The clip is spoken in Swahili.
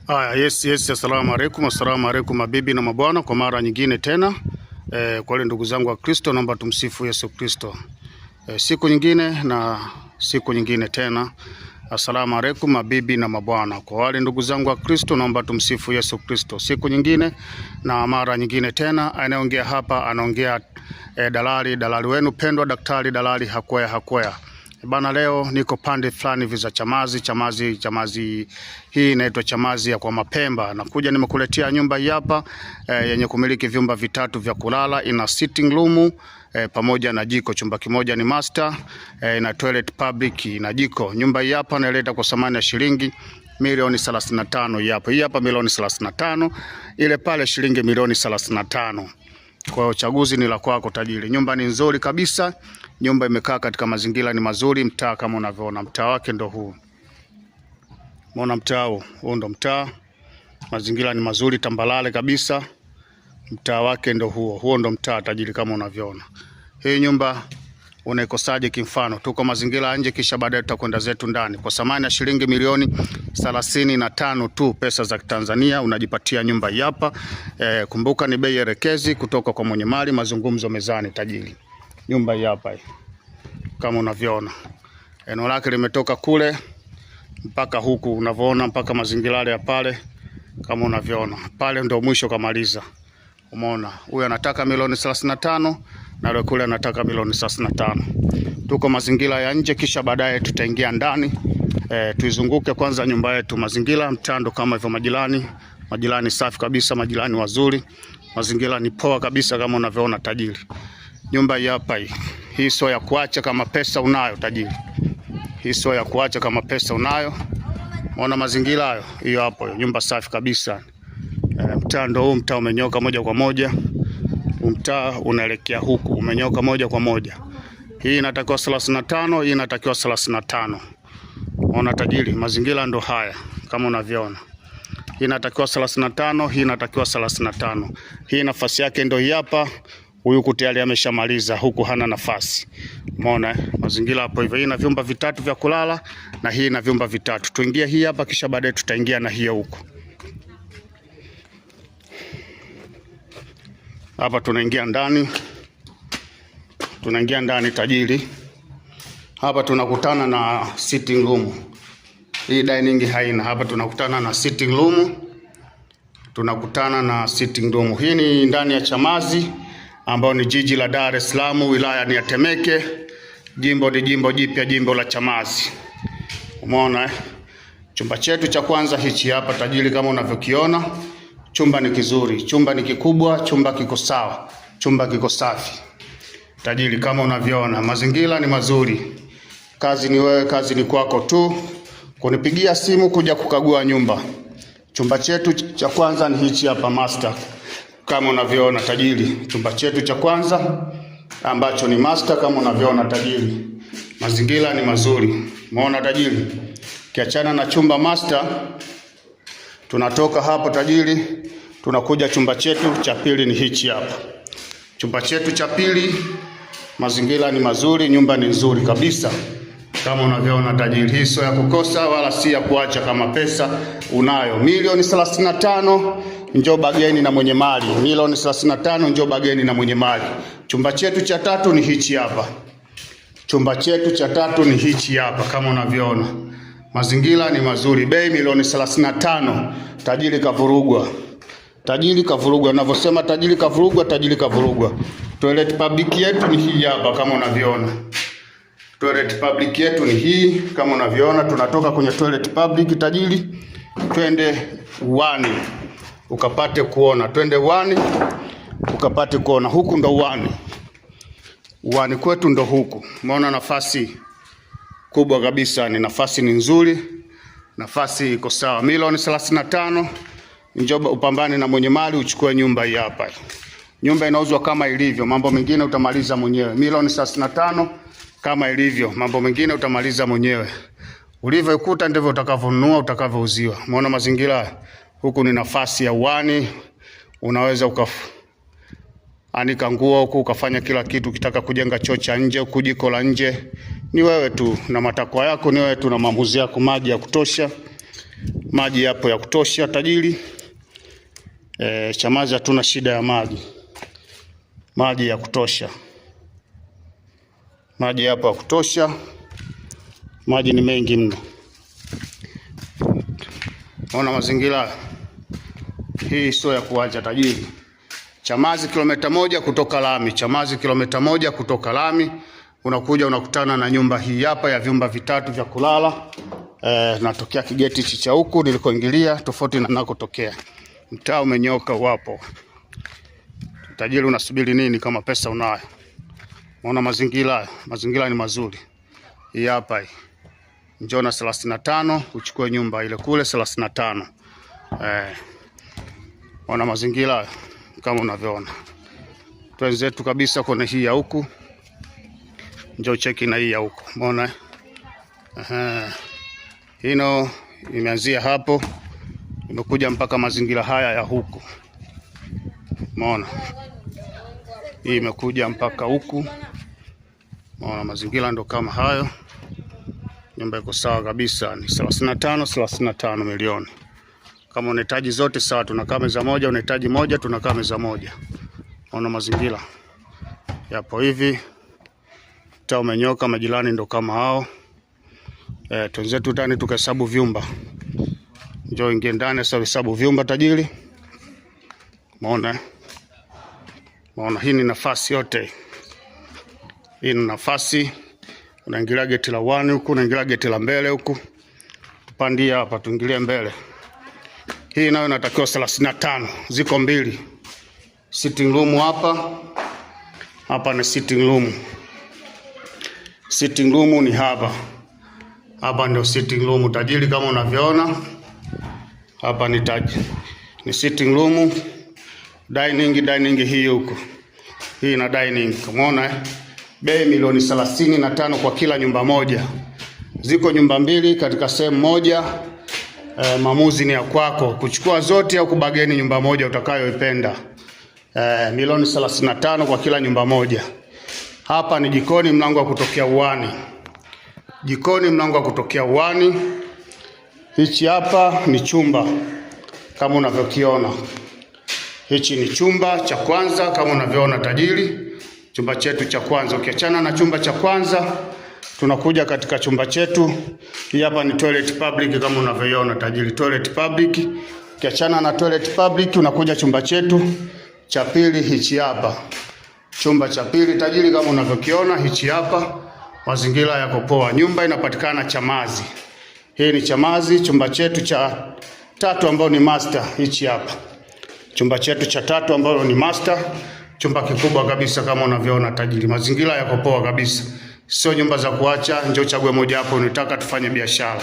Yes, assalamu alaikum mabibi na mabwana, kwa mara nyingine tena. Kwa wale ndugu zangu wa Kristo, naomba tumsifu Yesu Kristo. Siku nyingine na siku nyingine tena. Assalamu alaikum mabibi na mabwana, kwa wale ndugu zangu wa Kristo, naomba tumsifu Yesu Kristo. Siku nyingine na mara nyingine tena. Anaongea hapa, anaongea dalali wenu pendwa, Daktari Dalali Hakwea. Bana, leo niko pande fulani vya Chamazi. Hii inaitwa Chamazi ya kwa Mapemba. Nakuja nimekuletea nyumba hii hapa yenye kumiliki vyumba vitatu vya kulala, ina sitting room pamoja na jiko. Chumba kimoja ni master, ina toilet public na jiko. Nyumba hii hapa naileta kwa thamani ya shilingi milioni 35. Hii hapa milioni 35, ile pale shilingi milioni 35. Kwa uchaguzi ni la kwako tajiri. Nyumba ni nzuri kabisa. Nyumba imekaa katika mazingira ni mazuri. Mtaa kama unavyoona, mtaa wake ndo huu. Umeona mtaa huu ndo mtaa. Mazingira ni mazuri, tambalale kabisa. Mtaa wake ndo huo. Huo ndo mtaa tajiri kama unavyoona. Hii nyumba unaikosaje kimfano? Tuko mazingira nje, kisha baadaye tutakwenda zetu ndani. Kwa thamani ya shilingi milioni 35 tu pesa za Tanzania unajipatia nyumba hii hapa. Kumbuka ni bei elekezi kutoka kwa mwenye mali, mazungumzo mezani tajiri. Nyumba hii hapa kama unavyoona. Eneo lake limetoka kule mpaka huku unavyoona, mpaka mazingira yale ya pale kama unavyoona. Pale ndio mwisho kamaliza. Umeona? Huyu anataka milioni 35 na yule kule anataka milioni 35. Tuko mazingira ya nje, kisha baadaye tutaingia ndani. Tuizunguke kwanza nyumba yetu. Mazingira mtando kama hivyo, majirani safi kabisa, majirani wazuri. Mazingira ni poa kabisa kama unavyoona tajiri. Nyumba hii hapa hii sio ya kuacha kama pesa unayo tajiri. Hii sio ya kuacha kama pesa unayo. Unaona mazingira hayo? Hiyo hapo, nyumba safi kabisa. Mtaa ndo huu, mtaa umenyoka moja kwa moja. Mtaa unaelekea huku, umenyoka moja kwa moja. Hii inatakiwa 35, hii inatakiwa 35. Unaona tajiri, mazingira ndo haya kama unavyoona. Hii inatakiwa 35, hii inatakiwa 35. Hii nafasi yake ndo hii hapa. Huyu tayari ameshamaliza, huku hana nafasi. Umeona mazingira hapo hivyo. Hii ina vyumba vitatu vya kulala na hii ina vyumba vitatu. Tuingie hii hapa, kisha baadaye tutaingia na hiyo huko. Hapa tunaingia ndani tajiri. Hapa tunakutana na sitting room. Hii dining haina. Hapa tunakutana na sitting room. Hii ni ndani ya Chamazi, ambao ni jiji la Dar es Salaam, wilaya ni ya Temeke, jimbo ni jimbo jipya, jimbo la Chamazi. Umeona Chumba chetu cha kwanza hichi hapa tajiri kama unavyokiona. Chumba ni kizuri, chumba ni kikubwa, chumba kiko sawa, chumba kiko safi tajiri kama unavyoona. Mazingira ni mazuri. Kazi ni wewe, kazi ni kwako tu kunipigia simu kuja kukagua nyumba. Chumba chetu cha kwanza ni hichi hapa master kama unavyoona tajiri. Chumba chetu cha kwanza ambacho ni master kama unavyoona tajiri. Mazingira ni mazuri. Umeona tajiri? Kiachana na chumba master, tunatoka hapo tajiri, tunakuja chumba chetu cha pili ni hichi hapa. Chumba chetu cha pili, mazingira ni mazuri, nyumba ni nzuri kabisa kama unavyoona tajiri. Hii sio ya kukosa wala si ya kuacha kama pesa unayo. Milioni 35, njoo bageni na mwenye mali. Milioni 35, njoo bageni na mwenye mali. Chumba chetu cha tatu ni hichi hapa. Kama unavyoona. Mazingira ni mazuri. Bei milioni 35. Tajiri kavurugwa. Ninavyosema tajiri kavurugwa. Toilet public yetu ni hii hapa kama unavyoona. Toilet public yetu ni hii kama unavyoona. Tunatoka kwenye toilet public tajiri, twende uani ukapate kuona. Huku ndo uani kwetu ndo huku. Umeona nafasi kubwa kabisa, ni nafasi ni nzuri. Nafasi iko sawa. Milioni 35, njoo upambane na mwenye mali uchukue nyumba hii hapa. Nyumba inauzwa kama ilivyo, mambo mengine utamaliza mwenyewe. Milioni 35 kama ilivyo, mambo mengine utamaliza mwenyewe. Ulivyokuta ndivyo utakavyonunua, utakavyouziwa. Umeona mazingira huku ni nafasi ya uani. Unaweza anika nguo huku, ukafanya kila kitu. Ukitaka kujenga choo cha nje, huku jiko la nje, ni wewe tu na matakwa yako, ni wewe tu na maamuzi yako. Maji ya kutosha, Maji yapo ya kutosha tajiri. Chamazi hatuna shida ya maji. Maji ya kutosha. Maji yapo ya kutosha. Maji ni mengi mno. Ona mazingira. Hii sio ya kuacha tajiri. Chamazi kilomita 1 kutoka lami. Chamazi kilomita 1 kutoka lami. Unakuja unakutana na nyumba hii hapa ya vyumba vitatu vya kulala. Natokea kigeti cha huku nilikoingilia tofauti na nakotokea. Mtaa umenyoka wapo. Tajiri unasubiri nini kama pesa unayo? Unaona mazingira, mazingira ni mazuri. Hii hapa hii. Njoo na 35 uchukue nyumba ile kule 35. Unaona mazingira kama unavyoona. Twenzetu kabisa kwenye hii ya huku. Njoo cheki na hii ya huku. Umeona? Hino imeanzia hapo. Imekuja mpaka mazingira haya ya huku. Umeona? Hii imekuja mpaka huku. Umeona mazingira ndo kama hayo. Nyumba iko sawa kabisa, ni 35 milioni. Kama unahitaji zote sawa, tunakaa meza moja, unahitaji moja, tunakaa meza moja. Unaona mazingira yapo hivi. Mtaa umenyoka, majirani ndo kama hao. Twenzetu ndani tukahesabu vyumba. Njoo ingie ndani sasa hesabu vyumba tajiri. Umeona? Unaona hii ni nafasi yote. Hii ni nafasi. Unaingilia geti la 1 huku, unaingilia geti la mbele huku. Tupandia hapa tuingilie mbele. Hii nayo inatakiwa 35. Ziko mbili. Sitting room hapa. Hapa ni sitting room. Sitting room ni hapa. Hapa ndio sitting room tajiri kama unavyoona. Hapa ni sitting room. Dining hii huko. Hii na dining. Umeona bei milioni 35 kwa kila nyumba moja. Ziko nyumba mbili katika sehemu moja. Maamuzi ni ya kwako. Kuchukua zote au kubageni nyumba moja utakayoipenda. Milioni 35 kwa kila nyumba moja. Hapa ni jikoni, mlango wa kutokea uani. Jikoni, mlango wa kutokea uani. Hichi hapa ni chumba kama unavyokiona. Hichi ni chumba cha kwanza kama unavyoona tajiri. Chumba chetu cha kwanza. Ukiachana na chumba cha kwanza, tunakuja katika chumba chetu. Hii hapa ni toilet public kama unavyoiona tajiri, toilet public. Ukiachana na toilet public, unakuja chumba chetu cha pili, hichi hapa. Chumba cha pili tajiri kama unavyokiona, hichi hapa. Mazingira yako poa. Nyumba inapatikana Chamazi. Hii ni Chamazi. Chumba chetu cha tatu ambao ni master, hichi hapa. Chumba chetu cha tatu ambao ni master. Chumba kikubwa kabisa kama unavyoona tajiri. Mazingira yako poa kabisa. Sio nyumba za kuacha. Njoo chague moja hapo unataka tufanye biashara.